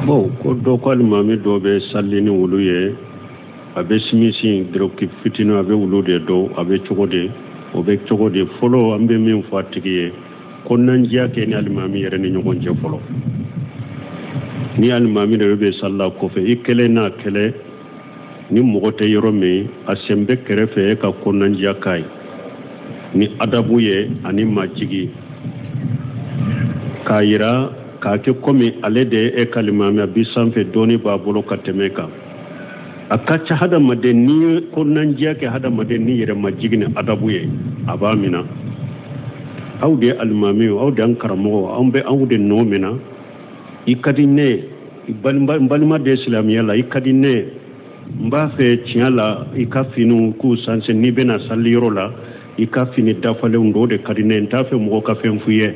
Bon, ko do ko alimami do be sallini wulu ye abe simisi droki fitino abe wulu de do abe chogode obe chogode folo ambe min fatigiye ko nanjiya ke ni alimami yere ni nyogon je folo ni alimami de be salla ko fe ikele na kele ni mogote yoro me asembe kerefe ka ko nanjiya kai ni adabu ye ani majigi kayira ka ke komi ale de e kalimami abi sanfe doni ba bolo katemeka akacha hada madeni ko nanjiya ke hada madeni yere majigi ni adabu ye abamina awde alimami awde ankaramo ambe awde nomina ikadine balma de islamiya la ikadine mba fe tiala ikafinu ku sanse ni bena saliro la ikafini dafale ndo de kadine ntafe mo ka fe mfuye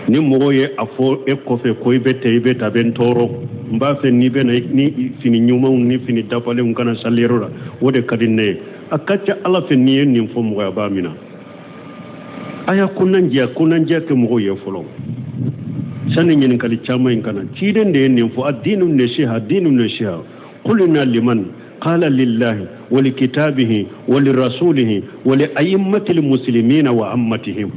ni mo ye afo e ko fe ko ibe taben toro mba fe ni bena ni fini nyuma ni fini dafale ngana saliro la wode kadine akacha ala fe ni fo mo ba mina aya kunanjiya ke mo ye folo sani nyin kali chama inkana chiden de ne fo adinu nasiha qulna liman qala lillahi wa likitabihi wa lirasulihi wa li aimmatil muslimina wa ammatihim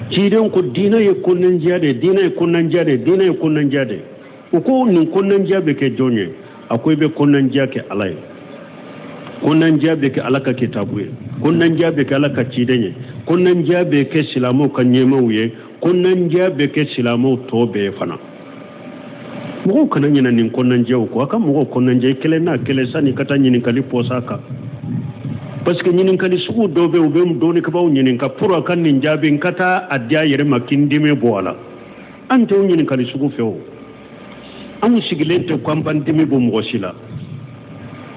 chiden ko dina ye kunanjiya de uko nin kunanjiya be ke jonye akoy be kunanjiya ke alay kunanjiya be ke alaka kitabu kunanjiya be ke alaka chidenye kunanjiya be ke silamo kanyemawye kunanjiya be ke silamo tobe fana mugo kana nyina nin kunanjiya ko aka mugo kunanjiya kele na kele sani kata nyinin kali posaka parce que nyinin kali sugu dobe ube mdoni ka bawo nyinin ka pura kan nin jabe kata adya yere makindime boala ante nyinin kali sugu feo an sigilente kwamban dimi bo mugo sila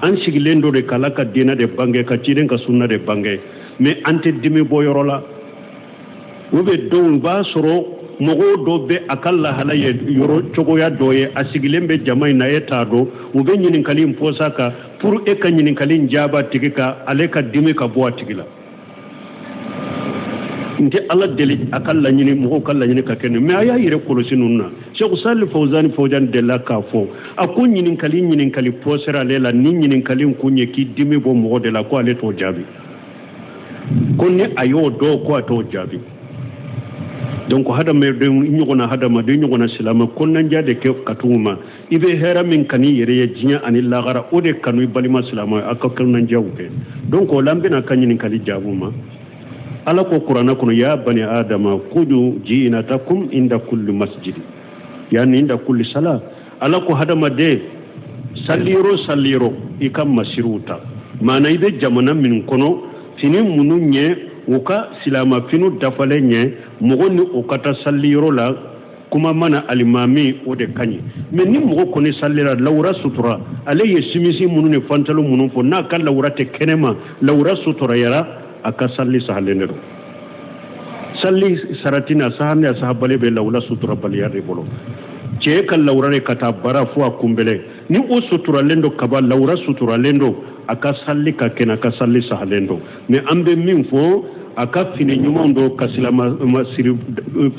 an sigilendo de kalaka dina de bange ka ciden ka sunna de bange mais ante dimi bo yorola ube do ba soro mogo do be akalla halaye yoro chogo ya doye asigilembe jamai na etado ube nyinin kalim posaka pour e ka nyinin kalim jaba tigika aleka dimi ka bo tigila nte ala deli akalla nyini mogo kala nyini ka ken mais aya yire kolosinunna cheikh salih fawzan de la ka fo akun nyinin kalim posera lela ni nyinin kalim kunye ki dimi bo mogo de la ko ale to jabi konne ayo do ko to jabi donc hada me de nyugona hada ma de nyugona silama konnan jade ke katuma ibe hera min kani yere ye jinya anilla gara ode kanu balima silama akakkan jawbe donc o lambina kanyin kali jabuma ala ko qur'ana kuno ya bani adama kudu ji'inatakum inda kulli masjid yani inda kulli sala ala ko hada ma de salliro ikam masiruta mana ibe jamana min kono fini mununye uka silama finu dafalenye mugoni ukata salliro la kuma mana alimami ode kanyi mais ni mugo koni sallira lawra sutura ale yesimisi munune fantalo munun fo na kala lawra te kenema lawra sutura yara aka salli sahalendero salli saratina sahane sahabale be lawla sutura bal yarre bolo ce kal lawra re kata bara fu akumbele ni o sutura lendo kaba lawra sutura lendo aka salli ka kena ka salli sahalendo mais ambe min fo aka fini nyumondo kasilama masiri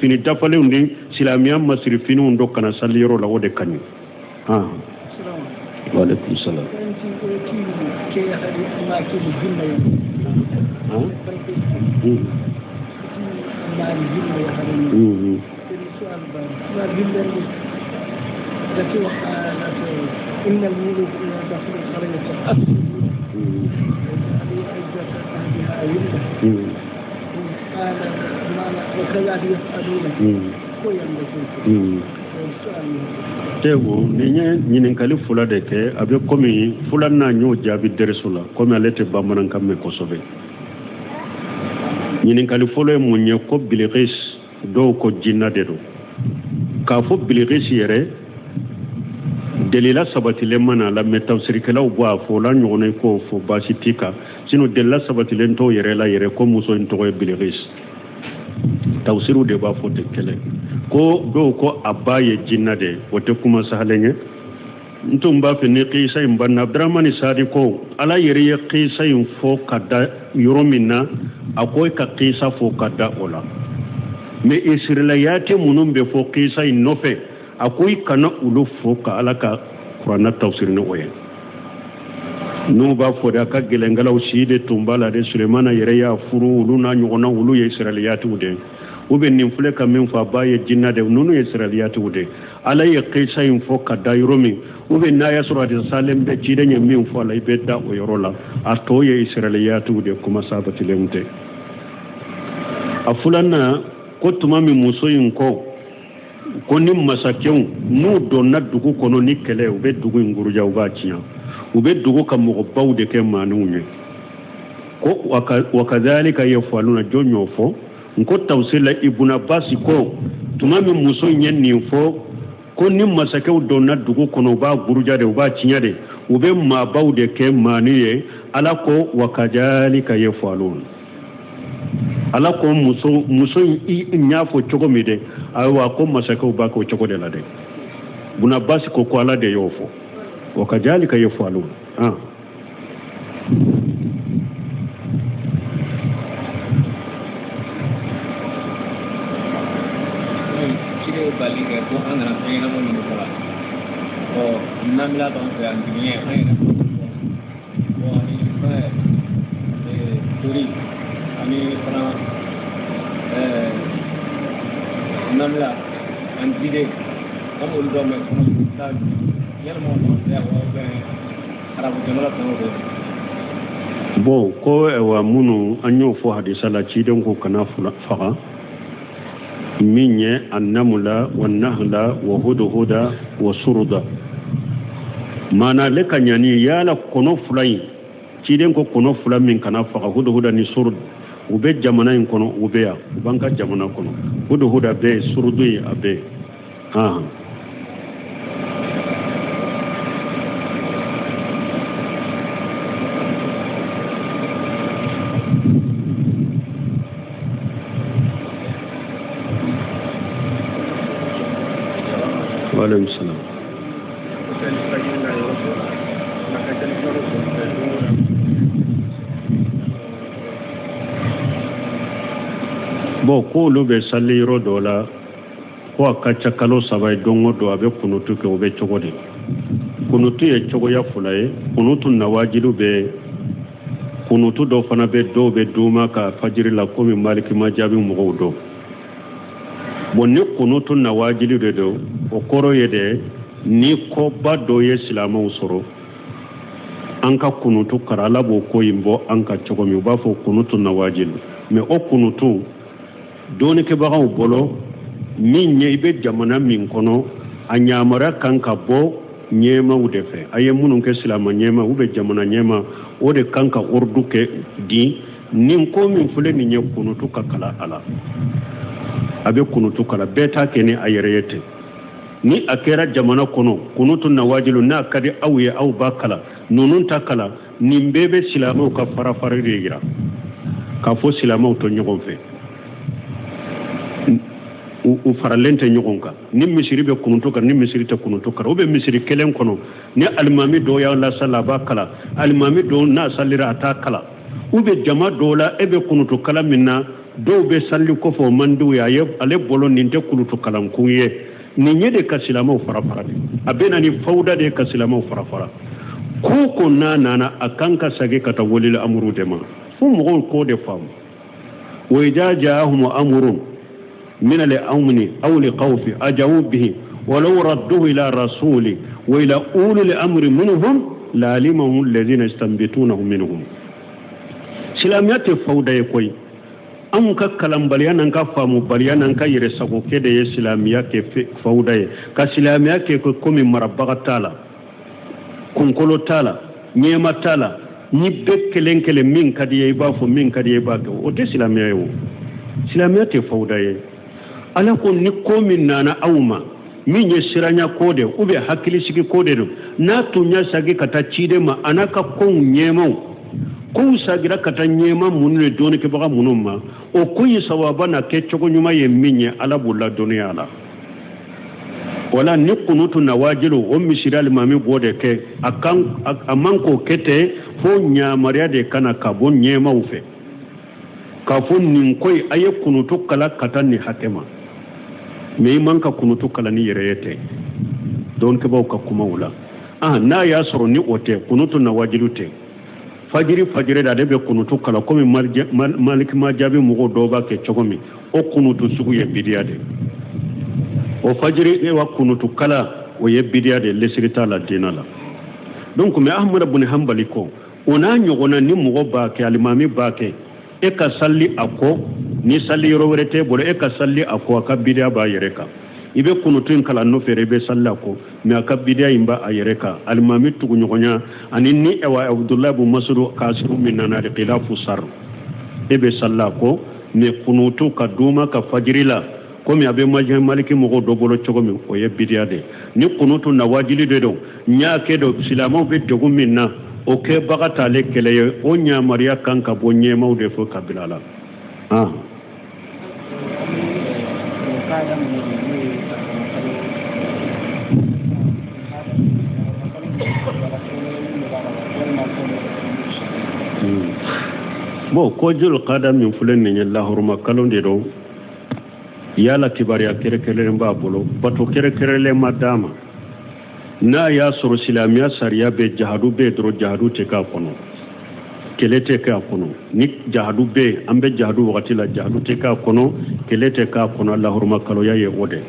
fini dafale undi silamiya masiri fini undo kana saliro la wode kanyu wa alaikum salam إن الملوك إذا دخلوا قرية أسلموا قال وكذلك يسألونك Tego ni kali fula de ke abe komi fula na nyo jabi deresula komi alete bamanan kamme ko sobe ni kali folo munye ko bilqis do ko jinna de do ka fo bilqis yere delila sabati le mana la metafsir kala bo fo la nyone ko fo basitika sino delila sabati le to yere la yere ko muso nto ko bilqis tawsiru de ba fo de kele ko do ko abaye jinna de wote kuma sahalenye ntum ba fe ne qisa imban abdurrahman sadi ko ala yere ye qisa fo kada yoromina akoy ka qisa fo kada ola me israiliyati munum be fo qisa nofe akoy kana ulu fo ka ala ka qur'ana tafsir no oye no ba fo da ka gelengalaw side tumbala de sulemana yere ya furu ulu na nyogona ulu ye israiliyatu de ube nin fule ka min fa baye jinna de nunu israiliyatu de ala ye qisa info ka dayromi ube na ya sura de salem be ci de min fo ala be da o yorola ato ye israiliyatu de kuma sabati lemte afulana ko tuma mi muso yin ko nim masakew nu donna dugu kono ni kele ube dugu nguruja uba ciya ube dugu ka mo bawde ke manunye ko wakadhalika yafaluna jonyo fo nko tawsila ibn abbas ko tuma mi muso nyen ni fo ko nim masakew donna dugu kono ba guruja de uba ciya de ube ma bawde ke maniye ala ko wakadhalika yafaluna ala ko muso nyafo chogo mide awa ko masaka ba ko chogo de la de buna basi ko ala de yofo wakajalika yafalu chile balinga ko angana pena mo ni kala o namla don se andiye hayna o ani fa turi ani para namla andide amul do me ta yel mo ya wa be arabu jamala ko bon ko wa munu anyo fo hadisa la ci den ko kana faga minye annamula wan nahla wa hudhuda wa surda mana le kanyani yala kono fulai ci den ko kono fula min kana faga hudhuda ni surd ube jamana in kono ube ya banka jamana kono hudhuda be surdu abe Waalaikum salam. Bon ko lu be salli yoro do la ko akacha kalo sabai dongo do abe kunutu ke obe chogode kunutu ye chogo ya fulaye kunutu na wajilu be kunutu do fana be do be duma ka fajiri la komi maliki majabi mo do bonni kunutu na wajilu de do o koro yede ni ko baddo ye islama usoro anka kunutu karala bo ko yimbo anka chogo mi ba fo kunutu na wajilu me o kunutu doni ke bagaw bolo min nye ibe jamana min kono anyamara kanka bo nyema udefe aye munun ke silama nyema ube jamana nyema ode kanka urdu ke di nin ko min fule ni nye kunutu kakala ala abe kunutu kala beta kene ayereyete ni akera jamana kono kunutu na wajilu na kadi awye aw bakala nunun takala nimbebe silama ka farafari regira ka fo silama to nyogon fe u faralente nyogonka ni misiri be kunuto kar ni misiri te kunuto kar obe misiri kelen kono ni almami do ya la sala bakala almami do na salira ata kala ube jama do la ebe kunuto kala minna do be salli ko fo mandu ya yeb ale bolo ni te kunuto kala kunye ni nyede kasilama u farafara abena ni fawda de kasilama u farafara ko nana akanka sage kata wolil amru dema fu mo ko de fam wa ijaahum amrun من الأمن أو لخوف أجوا به ولو ردوه إلى رسول وإلى أولي الأمر منهم لعلمه الذين يستنبطونه منهم سلاميات فوضى يكوي أمك كلام بليان أنك فهم بليان أنك يرسقو كده سلاميات فوضى كسلاميات كومي مربغة تالا كنكولو تالا نيما تالا نيبك كلين كلين من كدي يبافو من كدي يبافو وده سلاميات فوضى ala ko ni komin nana awma min ye siranya kode ube hakili sigi kode do na tunya sagi kata chide ma anaka ko nyema ko sagira kata nyema munne doni ke baga munumma o ko yi sawaba na ke chogo nyuma ye minye ala bulla duniya ala wala ni kunutu na wajilu o misiral mami bode ke akan amanko kete fo nya maria de kana kabon nyema ufe kafun nin koy aye kunutu kala kata ni hakema me man ka kunutu kala ni yere don ke baw ka kuma wula na ya soro ni ote kunutu na wajilu te fajiri da be kunutu kala komi malik ma jabi mugo doba ke chogomi o kunutu sugu ye bidiya de o fajiri e wa kunutu kala o ye bidiya de lesirita la dina la donc me ahmad ibn hanbali ko ona nyogona ni mugo ba ke alimami ba ke e ka salli ako ni salli yoro werete bolo e ka salli ako ka bidiya ba yereka ibe kunutun kala no fere be salla ko me aka bidiya imba ayereka alimami tugu nyogonya ani ni ewa abdullah ibn mas'ud kasiru minna de khilafu sar ebe salla ko me kunutu ka duma ka fajrila ko me abe majhan maliki mo do bolo chogomi o ye bidiya de ni kunutu na wajili de do nya ke do silamo be dogu minna o ke bagata le kele o nya mariya kan ka bonye mawde fo kabilala bo ko jul qadam min fulen ni Allah hurma kalonde do yala kibariya kere mba bolo bato kere le madama na ya suru silamiya sariya be jahadu be dro jahadu te ka kono kelete ka kono ni jahadu be ambe jahadu wakati la jahadu te ka kono kelete ka kono Allah hurma kalo ya ye wode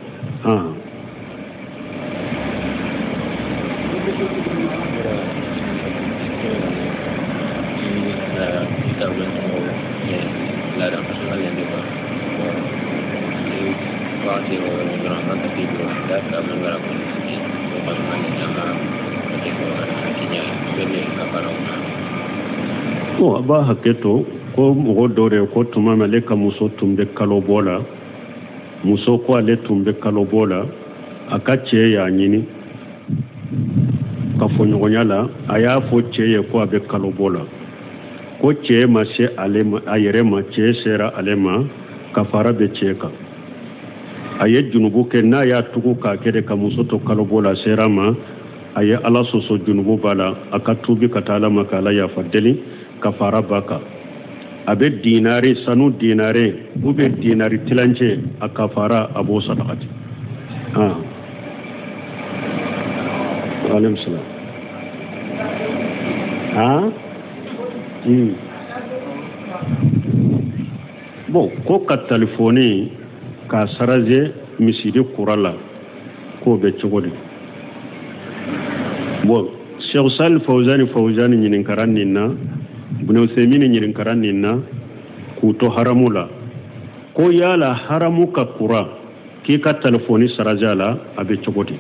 ba haketo ko mo dore ko tuma maleka muso tumbe kalo bola muso ko ale tumbe kalo bola akache ya nyini ka fonyo nyala aya fo cheye ko abe kalo bola ko che ma se ale ma ayere ma che sera ale ma kafara be cheka aye junubu ke na ya tuku ka kede ka muso to kalo bola sera ma aye ala soso junubu bala akatubi katala makala ya fadeli kafara baka abe dinari sanu dinare ube dinari tilanje akafara abo sadaqati alaykum salam bon ko ka telefoni ka saraje misidi kurala ko be chogodi bon Cheikh Sal Fawzani nyinin karanina Ibn Usaymin nyirin karanin na kuto haramula ko yala haramu ka kura ki ka telefoni sarajala abe choboti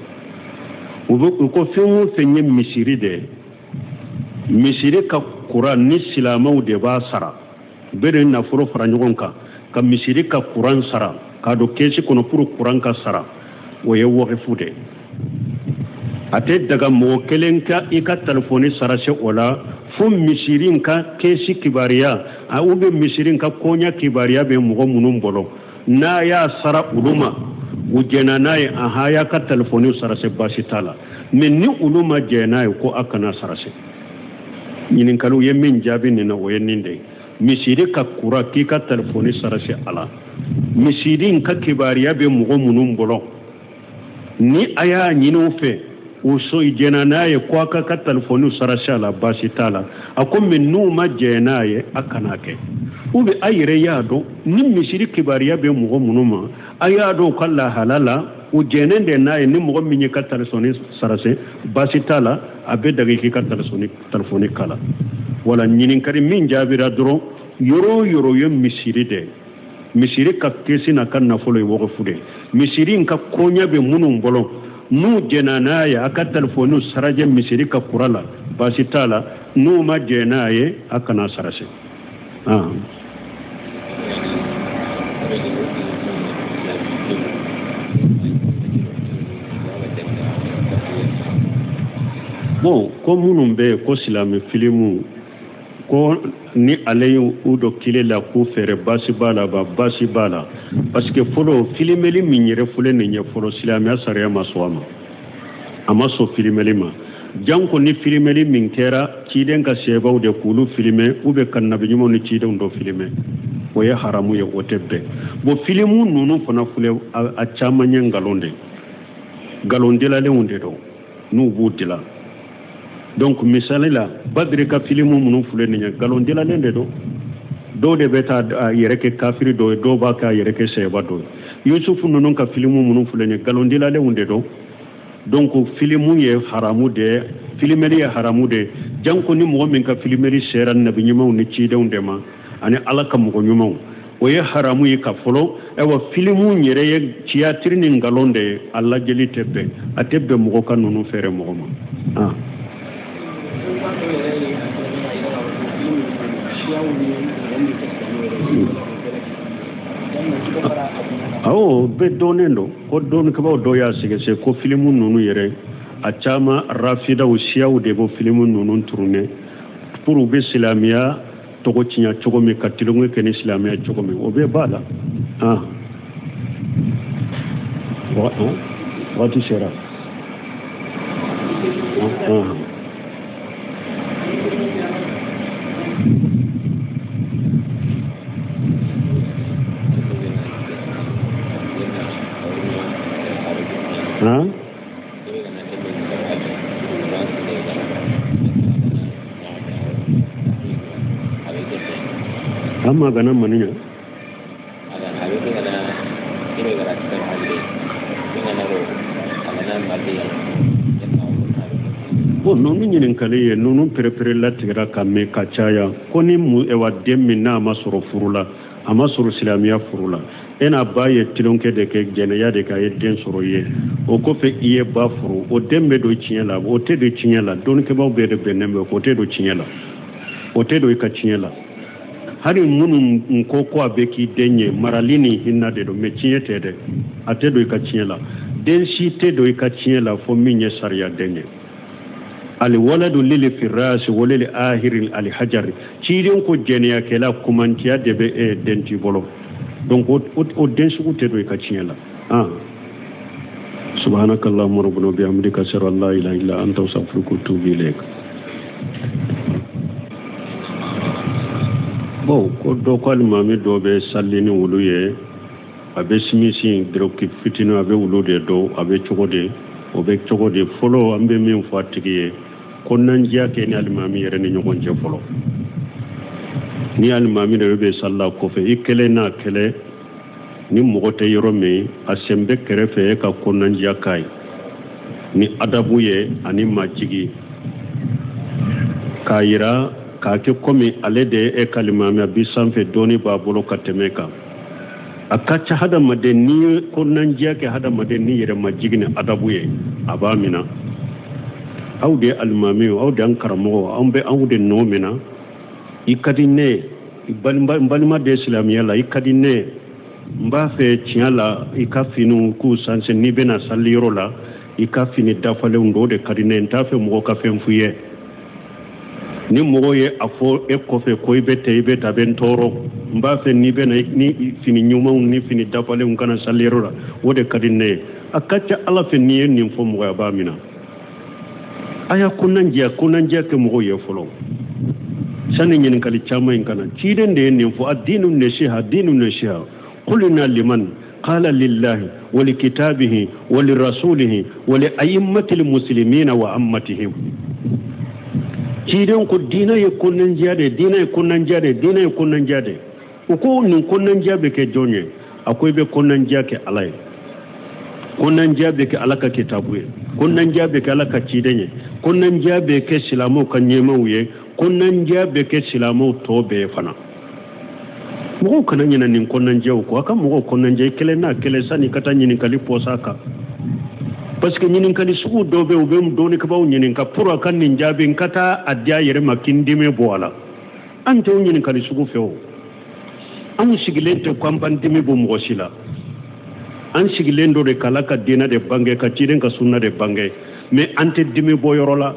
ubu ko fimu fenye misiri ka kura ni silamau de ba sara bere na furo faranyon ka misiri ka kuran sara ka do kesi kono puru kuran ka sara o ye wo refude ate daga mo kelenka ika telefoni sarase ola fum misirin ka kesi kibariya a ube misirin ka konya kibariya be mugo munun bolo na ya sara uluma ujena naye ahaya ka telefoni sarase basitala men ni uluma jena ko akana sarase nyinin kalu yemin jabi ni na woyeninde misiri ka kura ki ka telefoni sarase ala misirin ka kibariya be mugo munun bolo ni aya nyinu fe uso ijena naye kwa ka telefoni sarashala basi tala akombe numa jenaye akanake ube ayire yado ni misiri kibariya be mugo munuma ayado kala halala ujenende naye ni mugo minye ka telefoni sarase basi tala abe dagi ka telefoni kala wala nyinin kari min jabira dro yoro yo misiri de misiri ka kesi na kan na folo wo fude misiri ka konya be munum bolo nu jenanaye aka telefonu saraje misiri ka kurala basitala nu ma jenaye akana sarase bon ko munum be ko silame filimu ko ni alayu udo kilela ku fere basi bala parce que folo filimeli minyere fule ni nya folo silame asare maswama amaso filimeli ma janko ni filimeli minkera ciden ka sebaw de kulu filime ube kan nabi nyumo ni ciden do filime o ye haramu ye o tɛ bɛn bon filimu ninnu fana filɛ a caman ye ngalon de ngalondilalenw de don n'u b'u dila donc misali la badiri ka filimu minnu filɛ nin ye ngalondilalen de don dɔw de bɛ taa a yɛrɛ kɛ kafiri dɔ ye dɔw b'a kɛ a yɛrɛ kɛ sɛba dɔ ye yusufu ninnu ka filimu minnu filɛ nin ye ngalondilalenw de don donc filimu ye haramu de filimɛli ye haramu de janko ni mɔgɔ min ka filimɛli sera nabi ɲumanw ni cidenw de ma ani ala ka mɔgɔ ɲumanw o ye haramu ye ka fɔlɔ ɛwa filimu yɛrɛ ye tiyatiri ni ngalon de ye a lajɛli tɛ bɛn a tɛ bɛn mɔgɔ ka ninnu fɛrɛ mɔgɔ ma awɔ bɛɛ dɔnnen don ko dɔnnikɛbaw dɔw y'a sɛgɛsɛ ko filimu ninnu yɛrɛ a caman rafidaw siyaw de b'o filimu ninnu turunnen pour u bɛ silamɛya tɔgɔ tiɲɛ cogo min ka tilongo kɛ ni silamɛya cogo min o bɛɛ b'a la waati sera amma gana maninya bon nonu ɲininkali ye nunu pereperela tigɛra ka mɛn ka caya ko ni ewa den min n'a ma sɔrɔ furu la a ma sɔrɔ silamɛya furu la e n'a ba ye tilonkɛ de kɛ jɛnɛya de k'a ye den sɔrɔ ye o kɔfɛ i ye ba furu o den bɛ don tiɲɛ la o tɛ don tiɲɛ la dɔnnikɛbaw bɛɛ de bɛnnen bɛ o tɛ don tiɲɛ la o tɛ don i ka tiɲɛ la hali minnu ko ko a bɛ k'i den ye marali ni hinɛ de don mɛ tiɲɛ tɛ dɛ a tɛ don i ka tiɲɛ la den si tɛ don i ka tiɲɛ la fo min ye sariya den ye aliwaladu lili firasi walili ahiri alihajari ciden ko jɛnɛyakɛla kumantiya de bɛ den t'i bolo donc o den sugu tɛ don i ka tiɲɛ la subhanakallahumma rabbana bihamdika ashhadu an la ilaha illa anta astaghfiruka wa atubu ilayk bon ko dɔ ko alimami dɔ bɛ salli ni wulu ye a bɛ simisi dɔrɔki fitinin a bɛ wulu de dɔn a bɛ cogo de o bɛ cogo de fɔlɔ an bɛ min fɔ a tigi ye ko nanjiya kɛ ni alimami yɛrɛ ni ɲɔgɔn cɛ fɔlɔ ni alimami de bɛ salla kɔfɛ i kɛlɛ n'a kɛlɛ ni mɔgɔ tɛ yɔrɔ min a sen bɛ kɛrɛfɛ e ka ko nanjiya k'a ye ni adabu ye ani majigi k'a yira k'a kɛ komi ale de ye e ka alimami a bi sanfɛ dɔɔni b'a bolo ka tɛmɛ kan a ka ca hadamaden n'i ye ko nanjiya kɛ hadamaden ni yɛrɛ majigi ni adabu ye a b'a minɛ aw de ye alimami aw de an karamɔgɔ an bɛ aw de nɔ min na i ka di ne ye n balima de silamɛya la i ka di ne ye n b'a fɛ tiɲɛ la i ka finiw k'u sanse n'i bɛna saliyɔrɔ la i ka fini dafalenw don o de ka di ne ye n t'a fɛ mɔgɔ ka fɛn f'i ye ni mɔgɔ ye a fɔ e kɔfɛ ko i bɛ tɛ i bɛ ta bɛ n tɔɔrɔ n b'a fɛ n'i bɛna ni fini ɲumanw ni fini dafalenw kana saliyɔrɔ la o de ka di ne ye a ka ca ala fɛ n'i ye nin fɔ mɔgɔ a b'a minɛ a y'a konandiya kɛ mɔgɔw ye fɔlɔ sani ɲininkali caman in kana ciden de ye nin fɔ adinu nasiha qulna liman qala lillahi wa likitabihi wa lirasulihi wa li a'immatil muslimina wa ammatihim ciden ko dina ye konandiya de o ko nin konandiya bɛ kɛ jɔn ye a ko i bɛ konandiya kɛ ala ye konandiya bɛ kɛ ala ka kitabu ye konandiya bɛ kɛ ala ka ciden ye konandiya bɛ kɛ silamɛw ka ɲɛmaw ye konandiya bɛ kɛ silamɛw tɔ bɛɛ fana mɔgɔw kana ɲinɛ nin konandiyaw kɔ a ka mɔgɔw konandiya i kɛlɛ n'a kɛlɛ sani ka taa ɲininkali pɔs'a kan parce que ɲininkali sugu dɔw bɛ u bɛ dɔnnikɛbaw ɲininka pour a ka nin jaabi n ka taa a di a yɛrɛ ma k'i dimi bɔ a la an tɛ o ɲininkali sugu fɛ o anw sigilen tɛ ko an b'an dimi bɔ mɔgɔ si la an sigilen do de k'ala ka diinɛ de bange ka ciden ka sunna de bange mais an tɛ dimi bɔ yɔrɔ la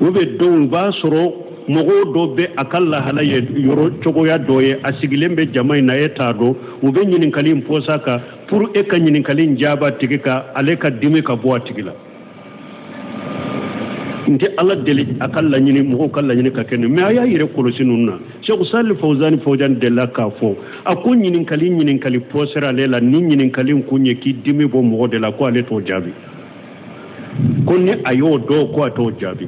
o bɛ dɔw b'a sɔrɔ mɔgɔw dɔ bɛ a ka lahala ye yɔrɔ cogoya dɔ ye a sigilen bɛ jama in na e t'a dɔn u bɛ ɲininkali in pɔs'a kan pour e ka ɲininkali in jaaba tigi kan ale ka dimi ka bɔ a tigi la nte ala deli akalla nyini mo kala nyini ka ken me aya yire kolosi nunna Sheikh Salih Fawzan della ka fo akun nyini kali posera lela ni nyini kali kunye ki dimi bo mo de la ko ale to jabi konni ayo do ko to jabi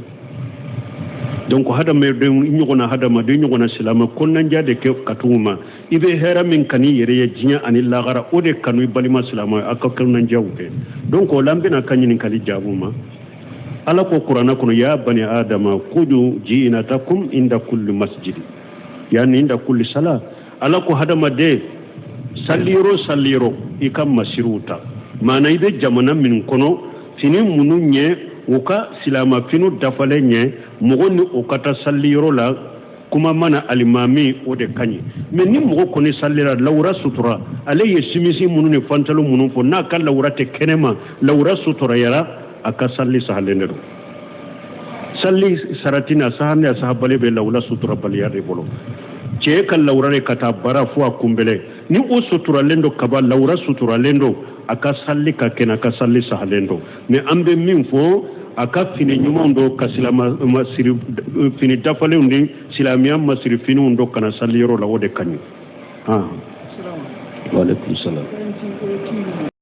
donc hada me de nyugona hada ma de nyugona silama konnan jade ke katuma ibe hera min kani yere ya jinya anilla gara ode kanu balima silama akakkan nan jawbe donc o lambina kanyini kali jabuma ala ko qur'ana kono ya bani adama kudu ji'inatakum inda kulli masjid yani inda kulli sala ala ko hadama de salliro ikam masiruta mana ibe jamana min kono fini mununye uka silama finu dafalenye mugoni ukata salliro la kuma mana alimami ode kanyi mais ni mugo koni sallira lawra sutura ale yesimisi munune fantalo munun fo na kala lawra te kenema lawra sutura yara aka salli sahalendo salli saratina sahane sahabale be lawla sutura baliyare bolo ce kan lawrare kata bara fu akumbele ni o sutura lendo kaba lawra sutura lendo aka salli ka kena aka salli sahalendo me ambe min fo aka fini nyumondo kasilama masiri fini dafale undi silamiya masiri fini undo kana salli yoro la wode kanyu wa alaikum salam